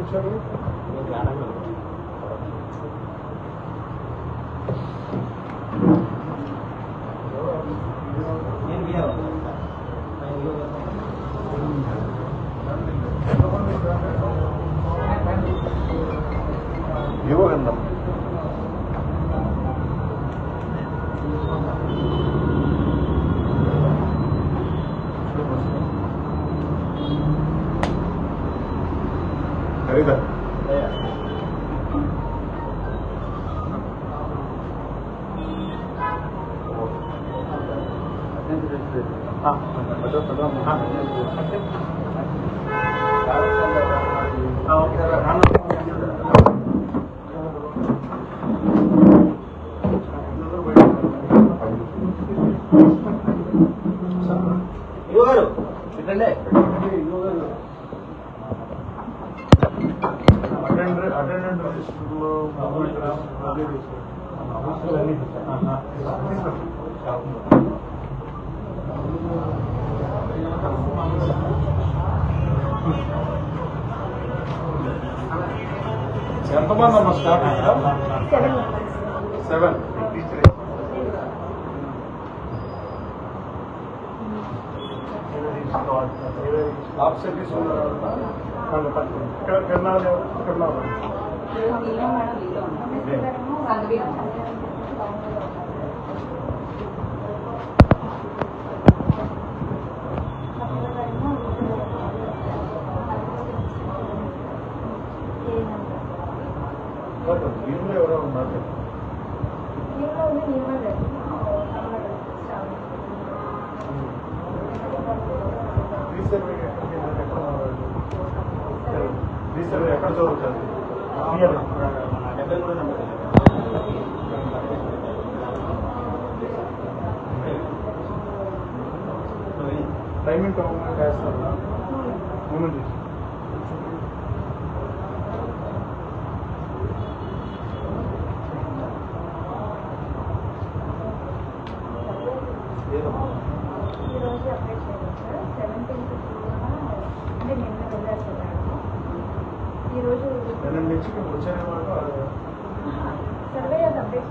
వచ్చారు? యువగంధం ఖరీదా అటెండెంట్ రిజిస్టర్లో ఎంతమంది అమ్మ స్టాఫ్? 7. స్టాఫ్ సర్వీస్ దీనిలో ఎవరో ఉన్నారు. రీసర్వే ఎక్కడ చదువుతుంది? టైమింగ్ కాకుండా చేస్తారా? మూమెంట్ నుంచి వచ్చానే వాళ్ళు సర్వే అప్డేట్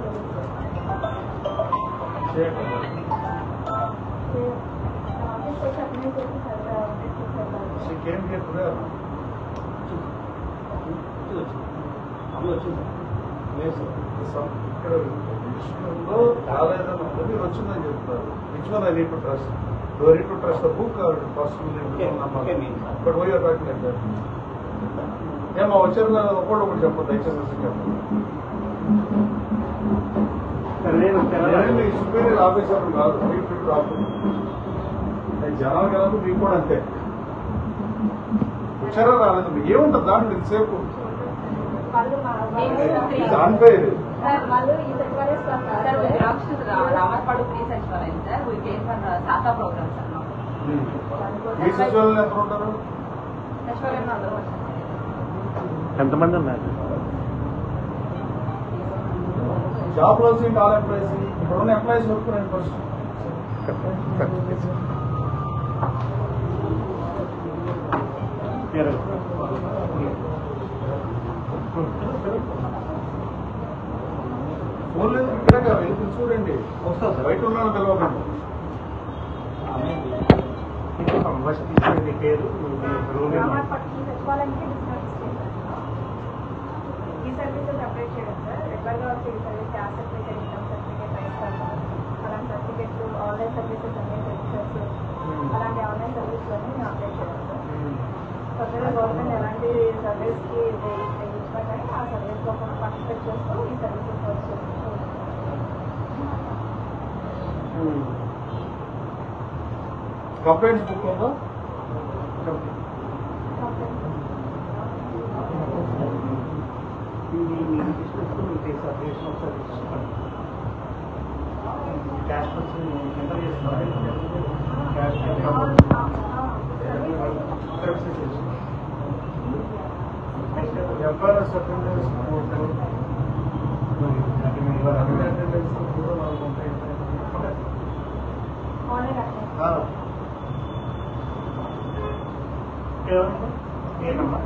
కేమ్ ఇక్కడ విషయంలో రాలేదని ఉంది. మీరు వచ్చిందని చెప్తారు. Which one I need to trust? Do I need to trust the book or personal? But why are talking like that? ఏమో వచ్చారు కదా, ఒకళ్ళు ఒకటి చెప్పండి దయచేసి చెప్పండి. మీ సుపీరియర్ ఆఫీసర్ కాదు, జనాలు కాదు, మీకు కూడా అంతే. వచ్చారా రాలేదు ఏముంటుంది దాంట్లో ఇంతసేపు? దానిపై మీ సచివాలయం ఎంత ఉంటారు? ఎంతమంది ఉన్నారు? జాబ్ లో ఆల్ ఎంప్లాయీస్ ఇప్పుడున్న ఎంప్లాయీస్ వరకు నేను ఫస్ట్ ఫోన్ లేదు ఇక్కడ వెళ్ళి చూడండి. వస్తా సార్, బయట ఉన్నాను పిలవకండి. ఈ సర్వీసెస్ అప్డేట్ చేయడం సార్. రెగ్యులర్గా వచ్చే ఈ service gas certificate, income certificate, rice అలాంటి సర్టిఫికేట్లు, ఆన్లైన్ సర్వీసెస్ అన్ని రిజిస్టర్స్ అలాంటి ఆన్లైన్ సర్వీస్లన్నీ నేను అప్డేట్ చేయడం సార్. కొత్తగా గవర్నమెంట్ ఎలాంటి సర్వీస్కి ఇచ్చినా కానీ ఆ సర్వీస్లో పార్టిసిపేట్ చేస్తూ ఈ సర్వీసెస్ వర్క్ కంప్లైంట్స్ బుక్ ఉందా? క్యాష్ ఎంత చేస్తున్నారు? ఎఫ్ఐఆర్ఎస్ అటెండెన్స్ అటెండెన్స్ కూడా 4 ఉంటాయి. ఏనమ్మా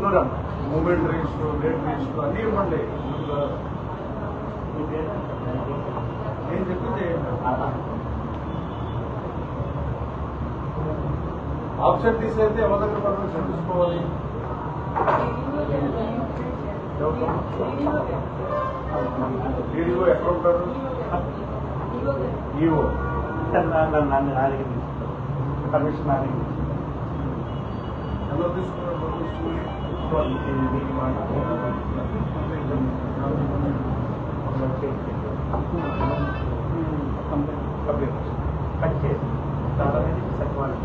నూరమ్మ లిస్ట్ రేట్ లిస్ట్ అన్నీ ఇవ్వండి. నేను చెప్పింది ఆప్షన్ తీసేస్తే ఎవరి దగ్గర పర్మిషన్ తీసుకోవాలి? వీడియో ఎక్కడ ఉంటారు? ఈవో నన్ను నాలుగు పర్మిషన్ నాలుగు ఎలా తీసుకున్నారు? కట్ చేసి చాలా సత్వాలు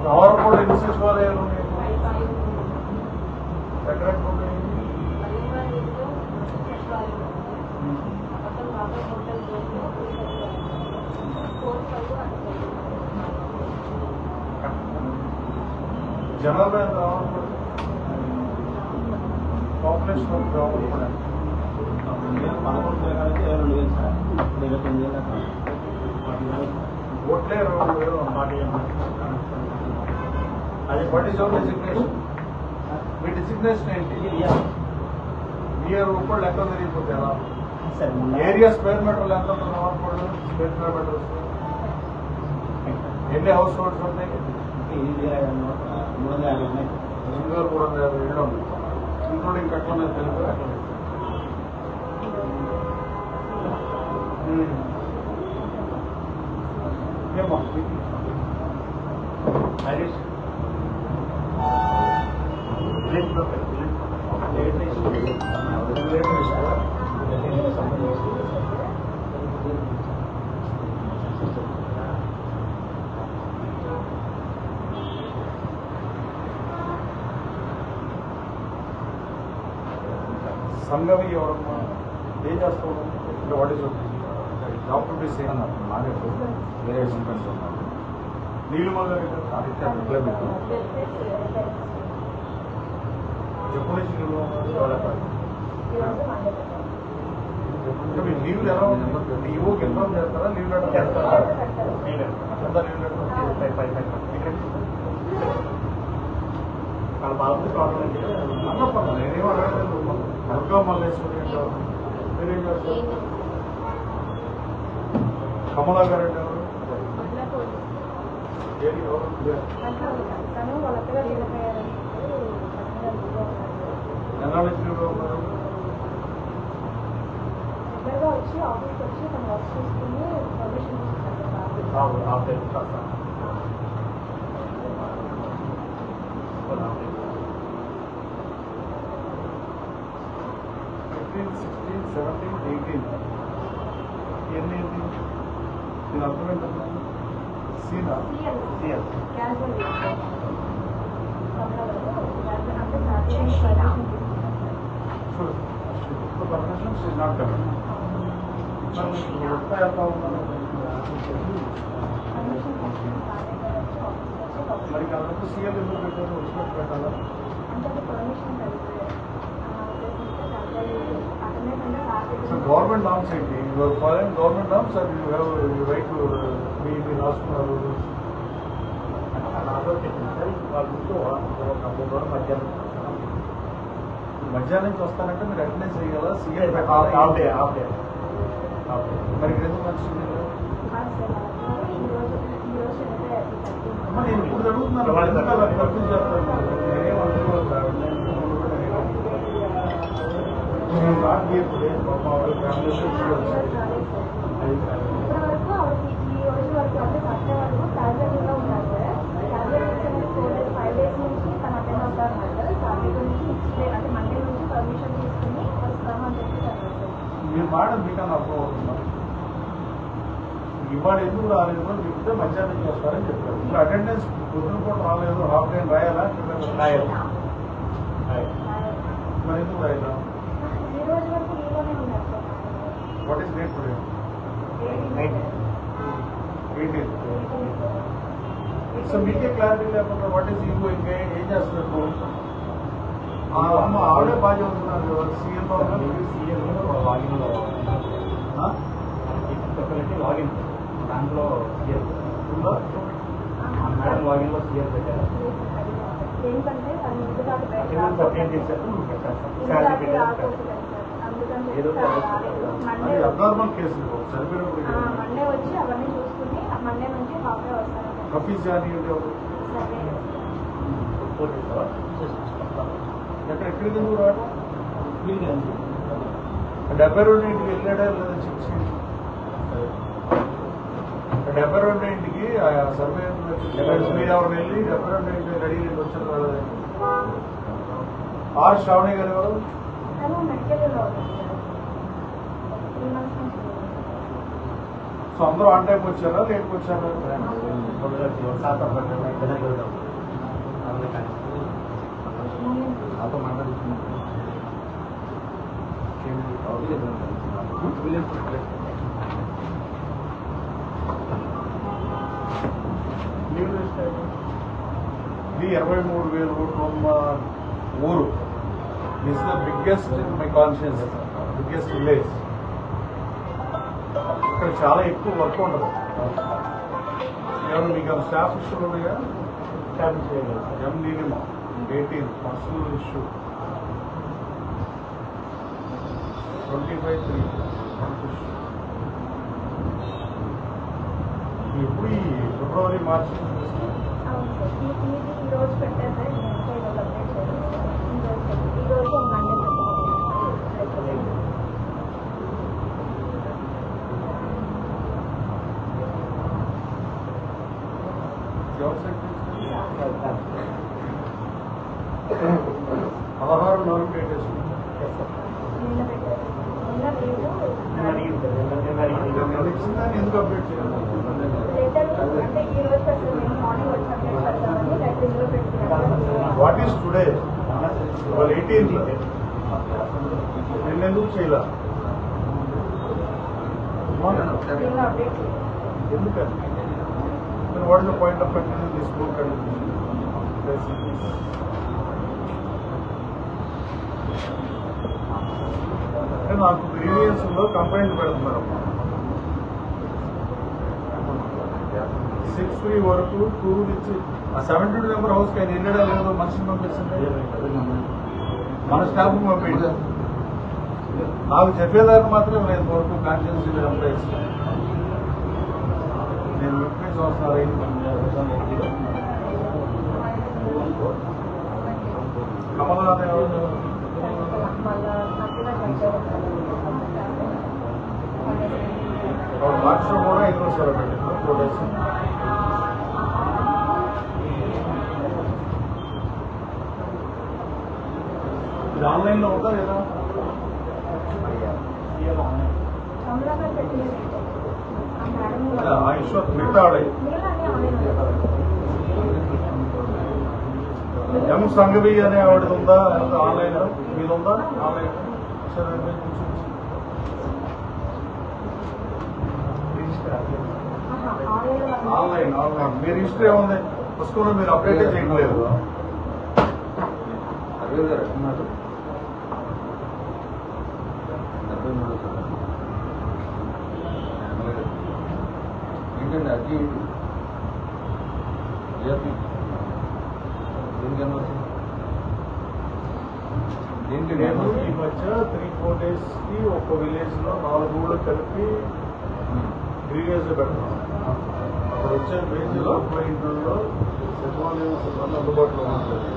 రావరకోట ఎన్ని సచివాలయాలు ఉన్నాయి? ఎక్కడెక్కడ ఉన్నాయి? జనాభా ఎంత రావరకోట? పాపులేషన్ ఆఫ్ రావరకోట ఓట్లే 2,000. అది what is your designation? Me designation ఏంటి? మీరు ఒక్కళ్ళు లెక్క తిరిగిపోతే ఎలా? ఏరియా స్క్వేర్ మీటర్లు ఎంత ఉంటుంది? రావరకోట స్క్వేర్ కిలోమీటర్స్ ఎన్ని హౌస్ హోల్డ్స్ ఉంటాయి? 350 ఇళ్ళు ఉంది, ఇంక్లూడింగ్ కట్ల మీద తెలుగు. ఏమో హరీష్ సంఘవి ఎవరమ్మా? ఏం చేస్తావు? అంటే what is doctor be same నాదే వేరే సింటమ్స్ ఉన్నారు. నీలిమ గారు ఆదిత్య ఎప్పటి నుంచి మీరు లీవ్లు ఎలా ఉంటుంది? ఈవోకి ఇన్ఫార్మ్ చేస్తారా? లీవ్ లెటర్ చేస్తారా? ఎంత లీవ్ లెటర్? అన్నపడ నేనేమో అడగలేదు. దుర్గా మల్లేశ్వరి అంటారు, మీరేం చేస్తారు? కమలా గారు అంటే ఎవరు? ఎన్నాళ్ళ నుంచి ఉన్నారు? వచ్చి ఆఫీస్కి వచ్చి తను వర్క్ చేసుకుని పర్మిషన్ తీసుకుంటారు. 16, 17, 18 ఇవన్నీ ఏంటి? దీని అర్థం ఏంటన్నా? సీనా పర్మిషన్స్ ఇస్ నాట్ కమింగ్. ఎంత ఉందని మరి కాబట్టి సీఎల్ ఎందుకు పెట్టారు? వచ్చినట్టు పెట్టాలా? So government norms ఏంటి? You are following government norms or you have right to be రాసుకున్నారు? మధ్యాహ్నం నుంచి వస్తానంటే మీరు అటెండెన్స్ చేయాలా? సీఎల్ పెట్టాలి. మరి ఎందుకు మంచిది? నేను ఇప్పుడు అడుగుతున్నాను, ఖర్చు చేస్తాను. నేనేం అనుకోలేదు. మీరు మాట మీకన్నా అర్థం అవుతుందా? ఇవాళ ఎందుకు రాలేదు అని చెప్తే మధ్యాహ్నం నుంచి వస్తారని చెప్పారు. ఇప్పుడు అటెండెన్స్ పొద్దున పూట రాలేదు, హాఫ్ టైం రాయాలా? మరి ఎందుకు రాయాలా? What is date today? 18. So మీకే క్లారిటీ లేకుండా వాట్ ఈస్ ఇంకో ఇంకా ఏం చేస్తున్నారు? ఆవిడే బాగా చదువుతున్నారు సీఎం లాగిన్లో లాగిన్ దాంట్లో సీఎల్ ఉందా మేడం లాగిన్లో సీఎల్ పెట్టారు. ఏంటంటే తను ముందుగా అప్డేట్ చేశారు అది అబ్నార్మల్ కేసు చనిపోయినప్పుడు మండే వచ్చి అవన్నీ చూసుకుని మండే నుంచి హాఫే వస్తాను. హఫీజ్ జానీ ఎక్కడికి ఎందుకు రావడం 72 ఇంటికి వెళ్ళాడా లేదా చెక్ చేయండి. 72 ఇంటికి సర్వే మీరు ఎవరు వెళ్ళి 72 ఇంటికి రెడీ వచ్చారు కదా ఆర్ శ్రావణి గారు ఎవరు తను మెడికల్లో అవుతుంది సార్ 3 months నుంచి. సో అందరూ ఆన్ టైం వచ్చారా లేట్కి వచ్చారా నాతో మాట్లాడుతున్నా ఇది 23,000 ఓట్లు ఉన్న ఊరు. This the biggest in my conscience, biggest village. ఇక్కడ చాలా ఎక్కువ వర్క్ ఉంటుంది. ఏమన్నా మీకు స్టాఫ్ ఇష్యూలు ఉన్నాయా? మినిమం 18 పర్సనల్ ఇష్యూ 25 ఎప్పుడు ఈ ఫిబ్రవరి మార్చి అవును సార్. ఇది ఈ రోజు పెట్టారు సార్. నేను అప్డేట్ చేయాలి. ఈ రోజు మండే ఎవరు సెక్రటరీ 16 నోటిఫికేట్ చేసుకుంటాం. నిన్న పెట్టారు. ఎందుకు అప్డేట్ చేయాలి? లెటర్ అంటే ఈ రోజు పెట్టారు. నేను మార్నింగ్ వచ్చి అప్డేట్ చేద్దామని లెటర్ పెట్టుకున్నాను. What is today? వాళ్ళు 18 నిన్నెందుకు చేయాల? నిన్న అప్డేట్ చేయాలి. ఎందుకని? What is the point of continue this school continue? నాకు గ్రీవియన్స్ లో కంప్లైంట్ పెడుతున్నారు. 6 వరకు 2 నుంచి 72 నెంబర్ హౌస్ కి ఆయన వెళ్ళడా లేదో మనిషిని పంపిస్తుంది. మన స్టాఫ్ పంపించండి. నాకు చెప్పేదాన్ని మాత్రం నేను వరకు కాన్షియన్స్ ఎంప్లాయీస్ నేను 30 సంవత్సరాలు కమలానే మార్చిలో కూడా 5 రోజులు పెట్టింది 4 days. ఇది ఆన్లైన్ లో ఉందా లేదా? ఆ ఇష్యూ మిగతా ఎం సంఘవి అనే ఆవిడది ఉందా ఆన్లైన్ లో? మీది ఉందా ఆన్లైన్? ఆన్లైన్ ఆన్లైన్ మీ రిజిస్టర్ ఏముంది పుస్తకంలో మీరు అప్డేట్ చేయట్లేదు. ఏంటండి అది నేను ఈ మధ్య 3-4 days కి ఒక విలేజ్ లో 4 ఊళ్ళు కలిపి గ్రీవియన్స్ పెడుతున్నాం. అక్కడ వచ్చే బేస్లో ఇంట్లో సచివాలయం సిబ్బంది అందుబాటులో ఉంటుంది.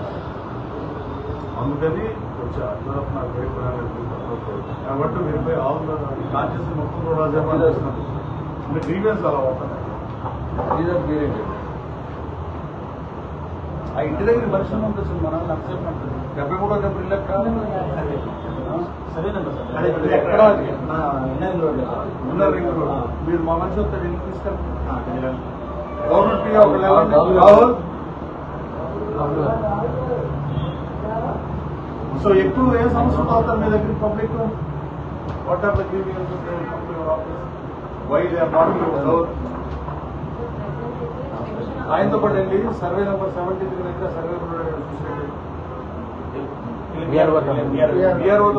అందుకని వచ్చా అందరూ నాకు కాబట్టి వెరిఫై ఆల్ కాన్షియస్ మొత్తం కూడా జమా చేస్తున్నాను. అంటే గ్రీవియన్స్ అలా అవుతున్నాయి. ఆ ఇంటి దగ్గర వర్షం ఉంటుంది మనం నచ్చం ఉంటుంది. 73 ఇళ్ళక ఎక్కడ రింగ్ రోడ్ మీరు మా మనిషి వస్తే రింగ్ తీసుకెళ్తారు. గవర్నమెంట్ సో ఎక్కువ ఏ సమస్యలు అవుతారు మీ దగ్గర public? What are the grievances office? Why they are not serve? ఆయనతో పాటు వెళ్ళి సర్వే నెంబర్ 73 దగ్గర సర్వే చూసేది VRO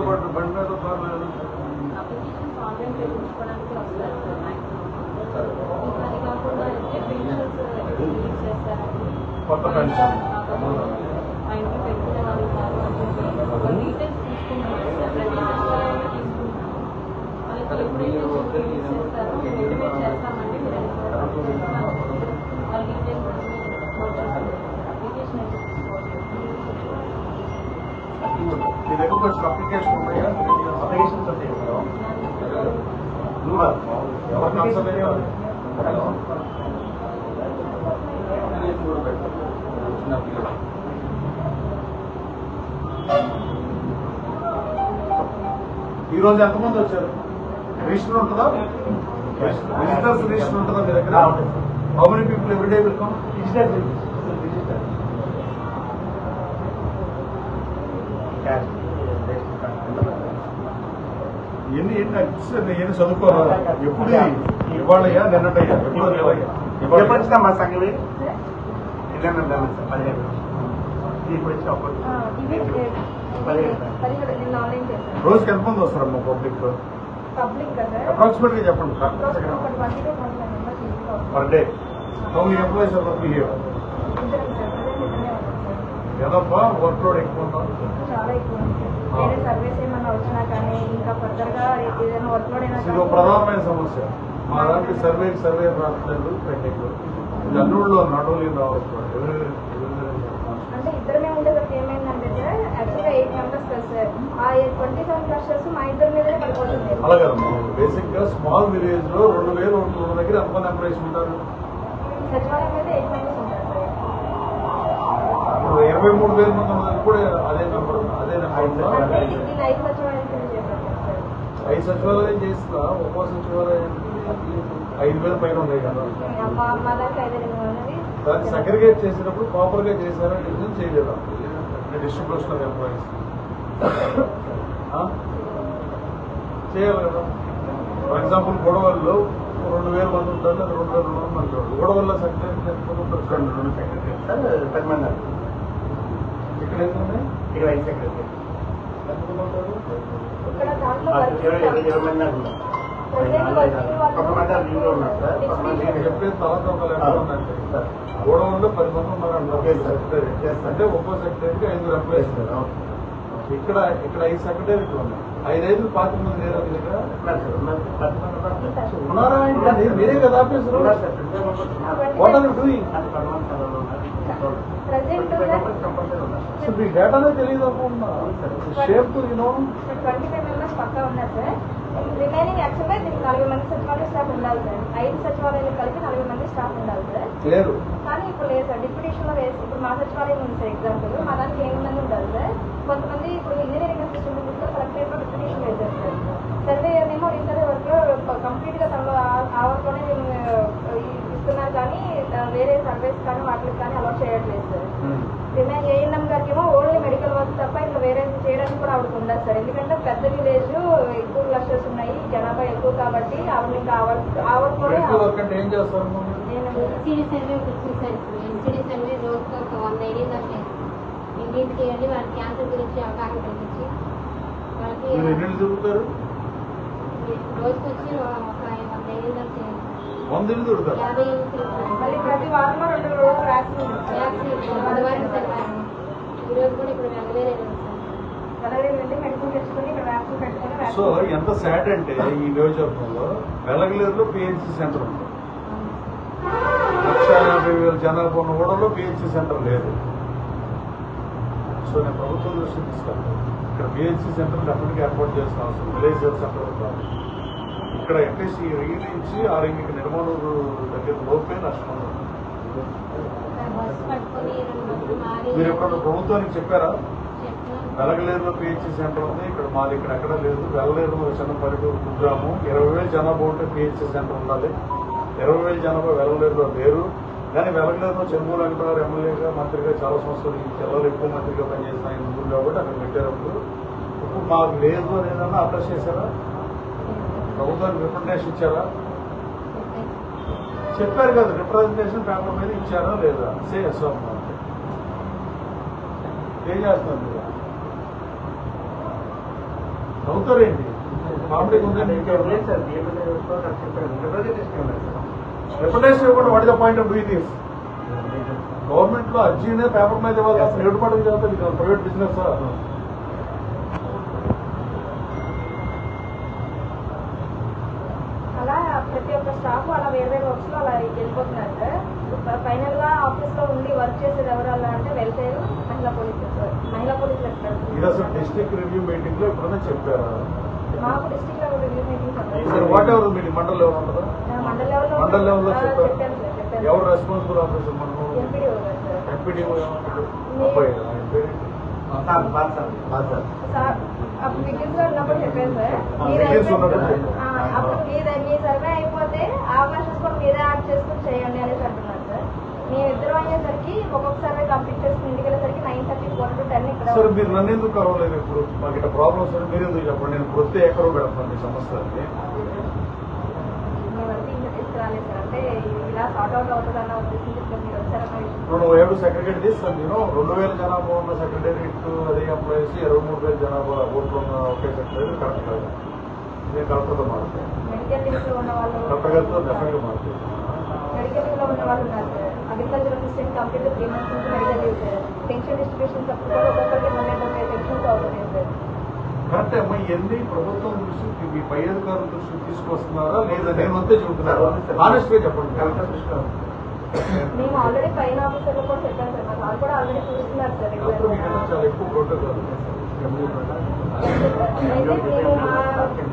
పాటు బండి మీద పర్లేదు. అప్లికేషన్స్ ఆన్లైన్ చేయించుకోవడానికి వస్తారు సార్ మ్యాక్సిమం. అది కాకుండా అయితే పెన్షన్స్ రిలీజ్ చేస్తారండి. కొత్త పెన్షన్ మా ఇంట్లో పెట్టుకునే వాళ్ళు ఉన్నారు అని చెప్పి వాళ్ళ డీటెయిల్స్ తీసుకుంటున్నారు సార్. ప్రతి సచివాలయంలో తీసుకుంటున్నాం. వాళ్ళకి ఎప్పుడైతే రిలీజ్ చేస్తారో మోటివేట్ చేస్తామండి. మీరు వాళ్ళ డీటెయిల్స్ అప్లికేషన్ అయితే తీసుకోవాలి. మీ దగ్గర వచ్చిన అప్లికేషన్ ఉన్నాయా? అప్లికేషన్స్ ఉంటాయి ఎవరు కన్సల్ట్ అయ్యారు? ఈ రోజు ఎంతమంది వచ్చారు? రిజిస్టర్ ఉంటుందా? విజిటర్స్ రిజిస్టర్ ఉంటుందా మీ దగ్గర? How many people every day will come? ఎన్ని చదువుకోవాలా? ఎప్పుడు ఇవాళయ్యా నిన్నటయ్యా? ఎప్పుడు ఎప్పుడు వచ్చినా మా సంగతి ఇదన్నా సార్ 15 ఇప్పుడు వచ్చిన నిన్న ఆన్లైన్ చేశాను. రోజుకి ఎంతమంది వస్తారమ్మా పబ్లిక్? పబ్లిక్ కదా అప్రాక్సిమేట్ గా చెప్పండి ఒక 20 to 25 మెంబర్స్ ఈజీగా వస్తారు. Per day. How many employees are working here? ఏదప్పా వర్క్ లోడ్ ఎక్కువ ఉందా? చాలా ఎక్కువ ఉంది. వేరే సర్వీస్ ఏమన్నా వచ్చినా కానీ ఇంకా ఫర్దర్ గా ఏదైనా వర్క్ లోడ్ అయినా ఇది ఒక ప్రధానమైన సమస్య. మా దాంట్లో సర్వే రావట్లేదు పెండింగ్. ఇది అన్నిళ్ళు నాట్ ఓన్లీ రావచ్చు. అంటే ఇద్దరమే ఉండేటప్పుడు ఏమైందంటే సార్ యాక్చువల్గా 8 మెంబర్స్ కదా సార్. ఆ 27 క్లస్టర్స్ మా ఇద్దరి మీదనే పడిపోతుంది. అలాగమ్మా బేసిక్ గా స్మాల్ విలేజ్ లో 2000 ఉంటున్న దగ్గర ఎంతమంది ఎంప్లాయీస్ ఉంటారు? సచివాలయం మీద 8 మెంబర్స్ ఉంటారు సార్. ఇప్పుడు 23,000 మంది ఉన్నది కూడా అదే నెంబర్ అదే నెంబర్. అంటే నేను 5 సచివాలయం కింద చేశాను సార్. 5 సచివాలయం చేసినా ఒక్కో సచివాలయం 5,000 పైన ఉన్నాయి కదా. మా దానికి 5,000 ఉన్నది. దాన్ని సెగ్రిగేట్ చేసినప్పుడు ప్రాపర్ గా చేశారా? డివిజన్ చేయలేదా? డిస్ట్రిబ్యూషన్ ఆఫ్ ఎంప్లాయీస్ చేయాలి కదా. ఫర్ ఎగ్జాంపుల్ గొడవల్లో 2,000 మంది ఉంటారు లేదా 2,200 మంది ఉంటారు. గొడవల్లో సెక్రటరీ ఎంతమంది ఉంటారు? 2 సెక్రటరీ సార్ 10 మంది. ఇక్కడ ఏంటంటే 25 సెక్రటరీ ఎంతమంది ఉంటారు? ఇక్కడ దాంట్లో 20 మంది ఉన్నారు. కొంతమంది లీవ్లో ఉన్నారు సార్. కొంతమంది నేను చెప్పేది తలకొకలు ఎంత ఉందంటే గోడౌన్లో 10 మంది ఉన్నారంటే సెక్రటరీ అంటే ఒక్కో సెక్రటరీకి 5 ఎంప్లాయీస్ ఉన్నారు. ఇక్కడ 5 సెక్రటరీలు ఉన్నాయి. 5 20 మంది లేరు మీ దగ్గర ఉన్నారా? మీరే కదా officer. What are you doing? మీ డేటానే తెలియదు అనుకుంటున్నా. షేప్ యూనో 25 మెంబర్స్ పక్కా ఉన్నారు సార్. రిమైనింగ్ యాక్చువల్గా దీనికి 40 మంది సచివాలయ స్టాఫ్ ఉండాలి సార్. 5 సచివాలయాలు కలిపి 40 మంది స్టాఫ్ ఉండాలి సార్. లేరు. కానీ ఇప్పుడు లేదు సార్. డిప్యూటేషన్ లో వేసి ఇప్పుడు మా సచివాలయం ఉంది సార్. ఎగ్జాంపుల్ మా దానికి 8 మంది ఉండాలి సార్. కొంతమంది ఇప్పుడు ఇంజనీరింగ్ అసిస్టెంట్ లో కలెక్టరేట్ లో డిప్యూటేషన్ వేశారు సార్. సర్వే ఏమో రీసర్వే వర్క్ లో కంప్లీట్ గా తనలో ఆ వర్క్ లోనే ఇస్తున్నారు కానీ వేరే సర్వేస్ కానీ వాటికి కానీ అలౌట్ చేయట్లేదు సార్. రిమైన్ ఏఎన్ఎం గారికి ఏమో ఓన్లీ మెడికల్ వర్క్ తప్ప ఇట్లా వేరే చేయడానికి కూడా ఆవిడకి ఉండదు సార్. ఎందుకంటే పెద్ద విలేజ్ ఎక్కువ క్లస్టర్స్ ఉన్నాయి, జనాభా ఎక్కువ కాబట్టి ఆవిడ ఇంకా ఆ వర్క్ లోనే ఏం చేస్తారు? ఎన్సీడీ సర్వే వచ్చింది సార్. ఇప్పుడు ఎన్సీడీ సర్వే రోజుకి ఒక 100 ఏరియాలు వస్తాయి. ఇంటింటికి వెళ్ళి వాళ్ళ క్యాన్సర్ గురించి అవగాహన కల్పించి వాళ్ళకి ఎన్ని తిరుగుతారు? రోజుకి వచ్చి ఒక 100 ఏరియాలు వస్తాయి. 100 ఇల్లు తిరుగుతారు. 50 ఏళ్ళు తిరుగుతారు. మళ్ళీ ప్రతి వారంలో 2 రోజులు వ్యాక్సిన్ బుధవారం సార్ ఈరోజు కూడా ఇప్పుడు వెళ్ళలేదు సార్. అలాగే వెళ్ళి మెడిసిన్ తెచ్చుకొని ఇక్కడ వ్యాక్సిన్ పెట్టుకొని సో ఎంత సాడ్ అంటే ఈ నియోజకవర్గంలో వెలగలేరులో పిహెచ్సి సెంటర్ ఉంది. 1,50,000 జనాభా ఉన్న ఊడలో పిహెచ్సి సెంటర్ లేదు. సో నేను ప్రభుత్వం దృష్టి తీసుకెళ్తాను. ఇక్కడ పిహెచ్సి సెంటర్ డెఫినెట్గా ఏర్పాటు చేసిన అవసరం. విలేజ్ హెల్త్ సెంటర్ కాదు. ఇక్కడ అట్లీస్ట్ ఈ రీ నుంచి ఆరోగ్య నిర్మాణం దగ్గర లోపే నష్టం. బస్సు పట్టుకొని 2 బస్సులు మారి మీరు ఎప్పుడన్నా ప్రభుత్వానికి చెప్పారా? చెప్తున్నాను. వెలగలేరులో పిహెచ్సి సెంటర్ ఉంది, ఇక్కడ మాది ఇక్కడ ఎక్కడ లేదు. వెలగలేరు చిన్న పల్లెటూరు కుగ్రామం. 20,000 జనాభా ఉంటే పిహెచ్సి సెంటర్ ఉండాలి. 20,000 జనాభా వెలగలేరులో లేరు. కానీ వెలగలేరులో చెంబూరు వెంకటరావు ఎమ్మెల్యేగా మంత్రిగా చాలా సంవత్సరాలు ఈ జిల్లాలో ఎక్కువ మంత్రిగా పనిచేసిన ఆయన ముందు కాబట్టి అక్కడ పెట్టేటప్పుడు ఇప్పుడు మాకు లేదు అని ఏదన్నా అడ్రస్ చేశారా? ప్రభుత్వానికి రిప్రజెంటేషన్ ఇచ్చారా? చెప్పారు కదా, రిప్రజెంటేషన్ పేపర్ మీద ఇచ్చారా లేదా? ఏం చేస్తున్నారు మీరు? అవుతారేంటి కామెడీగా ఉందండి లేదు సార్ రిప్రజెంటేషన్ రిప్రజెంటేషన్ ఇవ్వకుండా what the point of doing this government లో అర్జీనే పేపర్ మీద ఇవ్వాలి అసలు ఏడు పాటలు చదువుతుంది ప్రైవేట్ బిజినెస్ అలా ప్రతి ఒక్క స్టాఫ్ అలా వేరే వేరే వర్క్స్ లో అలా వెళ్ళిపోతున్నారు సార్ ఫైనల్ గా ఆఫీస్ లో ఉండి వర్క్ చేసేది ఎవరు అలా అంటే వెళ్తారు మహిళా పోలీసులు సార్ మహిళా పోలీసులు ఇది అసలు డిస్ట్రిక్ట్ రివ్యూ మీటింగ్ లో ఎప్పుడైనా చెప్పారా మాకు district level review meeting what ever meeting mandal level ఉంటుందా మండల్ లెవెల్లో చెప్పారు చెప్పాను సార్ చెప్పాను ఎవరు రెస్పాన్సిబుల్ ఆఫీసర్ మనము ఎంపీడీఓ గారు సార్ ఎంపీడీఓ ఏమన్నాడు అబ్బాయి ఆయన పేరు సార్ అప్పుడు విజిల్స్ లో ఉన్నప్పుడు చెప్పాను సార్ విజిల్స్ ఉన్నప్పుడు అప్పుడు మీ సర్వే అయిపోతే అవకాశం కూడా మీరే యాడ్ చేసుకుని చేయండి అనేసి అంటున్నారు సార్ మేము ఇద్దరు అయ్యేసరికి ఒక్కొక్క సర్వే కంప్లీట్ చేసుకుని ఇంటికి వెళ్ళేసరికి 9:30 4 to 10 ఇక్కడ సార్ మీరు నన్ను ఎందుకు కలవలేదు ఇప్పుడు మాకు ఇట్లా ప్రాబ్లమ్స్ అని మీరు ఎందుకు చెప్పండి నేను ప్రతి ఎక్కడో పెడతాను మీ సమస్యలకి మేమైతే ఇంకా తీసుకురాలేదు సార్ అంటే ఇలా సార్ట్ అవుట్ అవుతుందన్న ఉద్దేశం చెప్తే మీరు వచ్చారన్న నువ్వు ఏడు సెక్రటరీ చేస్తాను నేను 2,000 జనాభా ఉన్న సెక్రటరీట్ అదే ఎంప్లాయీస్ 23,000 జనాభా ఓట్లు ఉన్న ఒకే సెక్రటరీ కరెక్ట్ కాదు నేను కలెక్టర్తో మారుతాను మెడికల్ లీవ్ లో ఉన్న వాళ్ళు కలెక్టర్ గారితో డెఫినెట్గా మారుతాను మెడికల్ లీవ్ లో ఉన్న వాళ్ళు ఉన్నారు sir agriculture assistant complete 3 months నుంచి medical leave sir pension distribution అప్పుడు కూడా ఒక్కొక్కరికి 150 పెన్షన్స్ అవుతున్నాయి సార్ కరెక్ట్ అమ్మా ఇవన్నీ ప్రభుత్వం దృష్టికి మీ పై అధికారుల దృష్టికి తీసుకొస్తున్నారా లేదా నేనంతే చెబుతున్నారా ఆనెస్ట్ గా చెప్పండి కలెక్టర్ దృష్టి మేము ఆల్రెడీ పైన ఆఫీసర్లు కూడా చెప్పాను సార్ మా సార్ కూడా ఆల్రెడీ చూస్తున్నారు సార్ అప్పుడు మీకన్నా చాలా ఎక్కువ ప్రోటోకాల్ అయితే నేను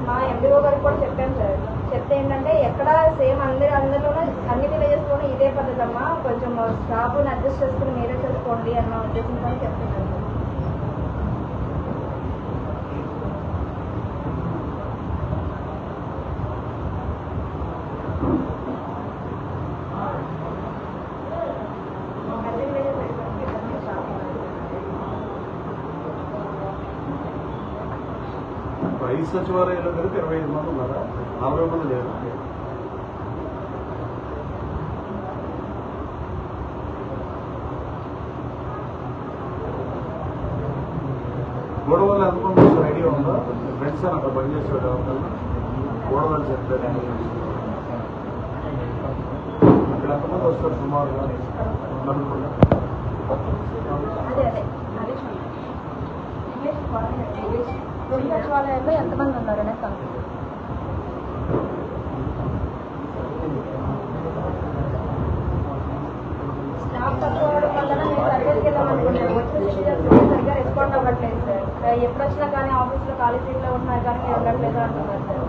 మా ఎండిఓ గారికి కూడా చెప్పాను సార్ చెప్తే ఏంటంటే ఎక్కడ సేమ్ అందరిలోనూ అన్ని విలేజెస్ లోనూ ఇదే పద్ధతి అమ్మా కొంచెం స్టాఫ్ని అడ్జస్ట్ చేసుకుని మీరే చేసుకోండి అన్న ఉద్దేశంతో చెప్తున్నాను సార్ అన్ని విలేజెస్ అయిపోయింది స్టాఫ్ రైతు సచివాలయంలో కలిపి 25 మంది ఉన్నారా 40 మంది లేరు గొడవలు అనుకుంటే ఐడియా ఉందా ఫ్రెండ్స్ అని అక్కడ పనిచేసేవాడు గొడవలు చెప్పారు అక్కడ ఎంతమంది వస్తారు సుమారుగా అనుకుంటా అదే ఇంగ్లీష్ సచివాలయాల్లో ఎంతమంది ఉన్నారు అనేది కనుక్కుంటారు స్టాఫ్ తక్కువ అవడం వల్ల మేము సర్వేకి వెళ్ళామనుకున్నాం వచ్చిన సిటిజన్స్ సరిగ్గా రెస్పాండ్ అవ్వట్లేదు సార్ ఎప్పుడు వచ్చినా కానీ ఆఫీస్లో ఖాళీ సీట్లో ఉంటున్నారు కానీ మీరు వెళ్ళట్లేదు అంటున్నారు సార్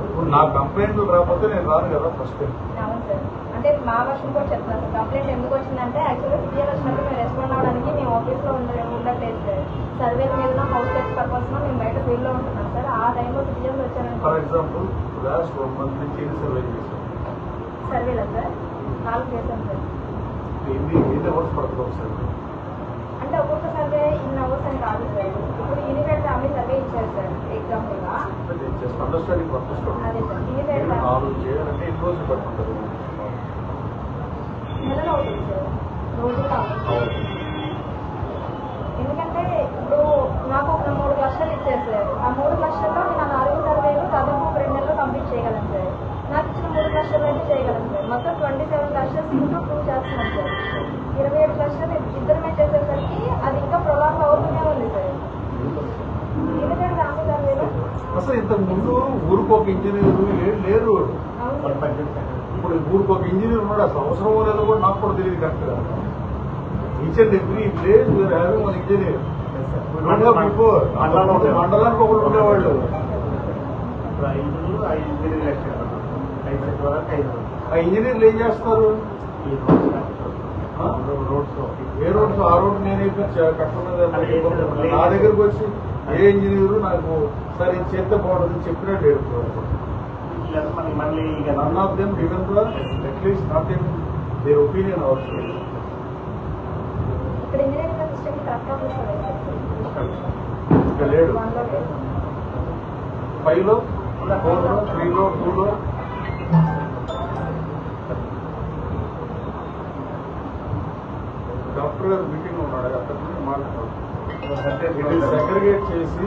ఇప్పుడు నా కంప్లైంట్లు రాకపోతే నేను రాను కదా ఫస్ట్ అవును సార్ అంటే మా వర్షం కూడా చెప్తున్నాను సార్ కంప్లైంట్ ఎందుకు వచ్చిందంటే యాక్చువల్గా సిటిజన్ వచ్చినప్పుడు మేము రెస్పాండ్ అవ్వడానికి మేము ఆఫీస్లో ఉండట్లేదు సార్ సర్వేల మీద హౌస్ టెక్స్ పర్పస్ లో మేము బయట ఫీల్డ్ లో ఉంటున్నాం సార్ ఆ టైంలో సిటిజన్స్ వచ్చారని ఫర్ ఎగ్జాంపుల్ లాస్ట్ 1 month నుంచి సర్వే చేశాను సర్వేలా సార్ 4 చేశాం సార్ ఎన్ని అవర్స్ పడుతుంది ఒకసారి అంటే ఒక్కొక్క సర్వే ఇన్ అవర్స్ అని కాదు సార్ ఇప్పుడు యూనివేట్ ఫ్యామిలీ సర్వే ఇచ్చారు సార్ ఎగ్జాంపుల్ గా జస్ట్ అండర్స్టాండింగ్ పర్పస్ అదే సార్ యూనివేట్ 4 చేయాలంటే ఎన్ని రోజులు పడుతుంటారు నెలలో అవుతుంది సార్ రోజు కావాలి ఎందుకంటే ఇప్పుడు నాకు ఒక 3 లక్షలు ఇచ్చారు సార్ ఆ 3 లక్షల్లో నేను ఆ 4 సర్వేలు దాదాపు 2 నెలల్లో కంప్లీట్ చేయగలను సార్ నాకు ఇచ్చిన 3 లక్షలు అయితే చేయగలను సార్ మొత్తం 27 లక్షలు ఇంటూ 2 చేస్తున్నాను సార్ 27 లక్షలు ఇద్దరమే చేసేసరికి అది ఇంకా ప్రొలాంగ్ అవుతూనే ఉంది సార్ ఎందుకంటే రాము సర్వేలో అసలు ఇంతకు ముందు ఊరికి ఒక ఇంజనీర్ లేరు అవును సార్ ఇప్పుడు ఊరికి ఒక ఇంజనీర్ ఉన్నాడు అసలు అవసరం లేదో కూడా నాకు కూడా తెలియదు కరెక్ట్ గా each and every village we are having one engineer మండలానికి ఒకరు ఉండేవాళ్ళు ఆ ఇంజనీర్లు ఏం చేస్తారు ఏ రోడ్స్ ఆ రోడ్డు నేనే కట్టలేదు నా దగ్గరకు వచ్చి ఏ ఇంజనీరు నాకు సరే చేస్తే బాగుంటుంది చెప్పినట్టు none of them given the at least not in their opinion also ఇక్కడ ఇంజనీరింగ్ అసిస్టెంట్ కరెక్ట్ ఆఫీసర్ ఇంకా లేడు 1 లో లేదు 5 లో 4 లో 3 లో 2 లో డాక్టర్ గారు మీటింగ్ ఉన్నాడు అతను మాట్లాడుతున్నాడు సెగ్రిగేట్ చేసి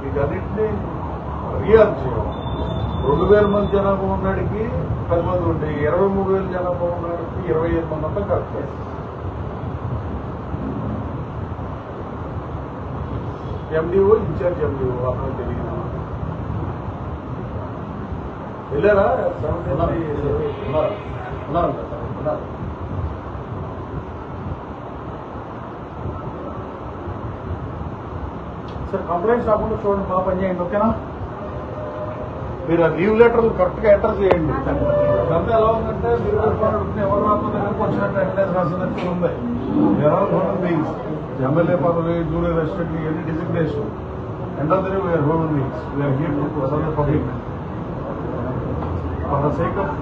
వీటన్నిటినీ రియాల్ చేయాలి. 2,000 మంది జనాభా ఉన్నాడికి 10 మంది ఉంటే 23,000 జనాభా ఉన్నాడికి 25 మంది అంతా కరెక్ట్. ఎండిఓ ఇన్ఛార్జ్ ఎండిఓ అతను తెలియదు. వెళ్ళారా సార్ కంప్లైంట్స్ రాకుండా చూడండి, బాగా పని చేయండి. ఓకేనా? మీరు ఆ లీవ్ లెటర్లు కరెక్ట్ గా ఎంటర్ చేయండి. ఇదంతా ఎలా ఉందంటే మీరు ఎవరు రాకుండా దగ్గరకు వచ్చినట్టు అటెండెన్స్ రాసినట్టు ఉంది. మీన్స్ ఎమ్మెల్యే పదవి, జూనియర్ అసిస్టెంట్, ఇవన్నీ designation. End of the day we are human beings. We are here to serve public. For the sake of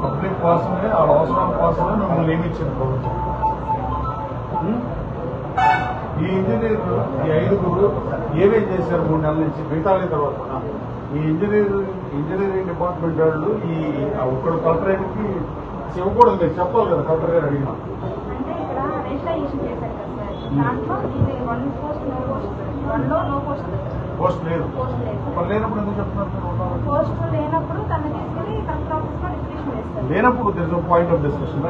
public కోసమే, ఆ అవసరం కోసమే మిమ్మల్ని నియమించింది ప్రభుత్వం. ఈ ఇంజనీర్ ఈ 5గురు ఏమేం చేశారు 3 నెలల నుంచి మిగతా తర్వాత ఈ ఇంజనీరింగ్ డిపార్ట్మెంట్ వాళ్ళు ఈ ఒక్కడు కలెక్టరేట్కి ఇవ్వకూడదు, మీరు చెప్పాలి కదా కలెక్టర్ గారు అడిగినా. అంటే ఇక్కడ రిజిస్ట్రేషన్ చేశారు కదా సార్, దాంట్లో ఇది 1 పోస్ట్ నో పోస్ట్, 1లో నో పోస్ట్ పోస్ట్ లేదు. పోస్ట్ లేదు. మరి లేనప్పుడు ఎందుకు చెప్తున్నారు? పోస్ట్ లేనప్పుడు తను తీసుకెళ్ళి కలెక్టర్ ఆఫీస్ లో రిజిస్ట్రేషన్ చేస్తారు. లేనప్పుడు దిస్ పాయింట్ ఆఫ్ డిస్కషన్.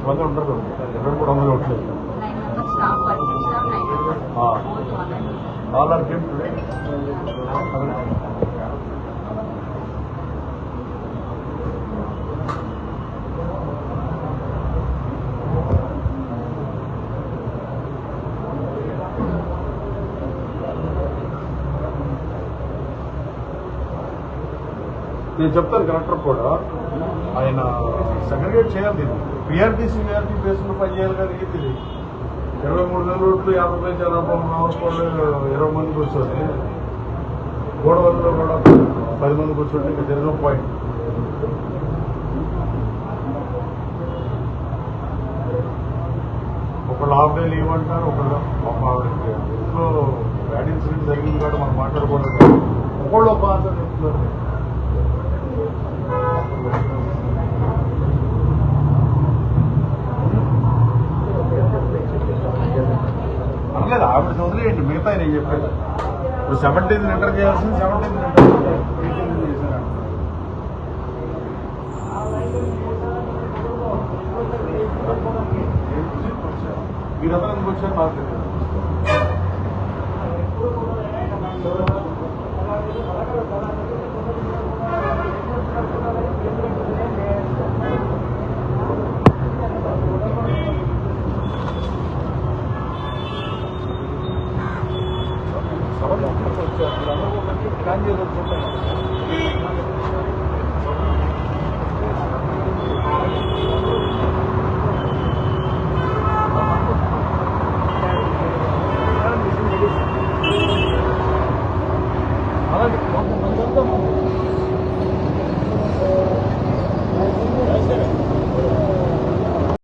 వందలు ఉంటారు, ఎవరు కూడా వందలు ఉండలేదు. All are gift today. నేను చెప్తాను కలెక్టర్ కూడా, ఆయన సెగ్రిగేట్ చేయాలి. దీన్ని పిఆర్టీసీ బేస్లో పని చేయాలి కదా. ఇది 23,000 రోడ్లు 50,000 జనాభా రావడం 20 మంది కూర్చొని గోడవల్లో కూడా 10 మంది కూర్చోండి, ఇంకా జరిగిన పాయింట్. ఒకళ్ళు హాఫ్ డే లీవ్ అంటారు, ఒకళ్ళు ఇంట్లో బ్యాడ్ ఇన్సిడెంట్ జరిగింది కాబట్టి మనం మాట్లాడకూడదు. ఒకళ్ళు ఒక ఆన్సర్ చెప్తున్నారు. అనలేదు ఆవిడ వదిలేయండి, మిగతా నేను చెప్పాను. ఇప్పుడు 17th ఎంటర్ చేయాల్సింది 17th ఎంటర్ చేశారు. మీరందరూ ఎందుకు వచ్చారు నాకు తెలియదు.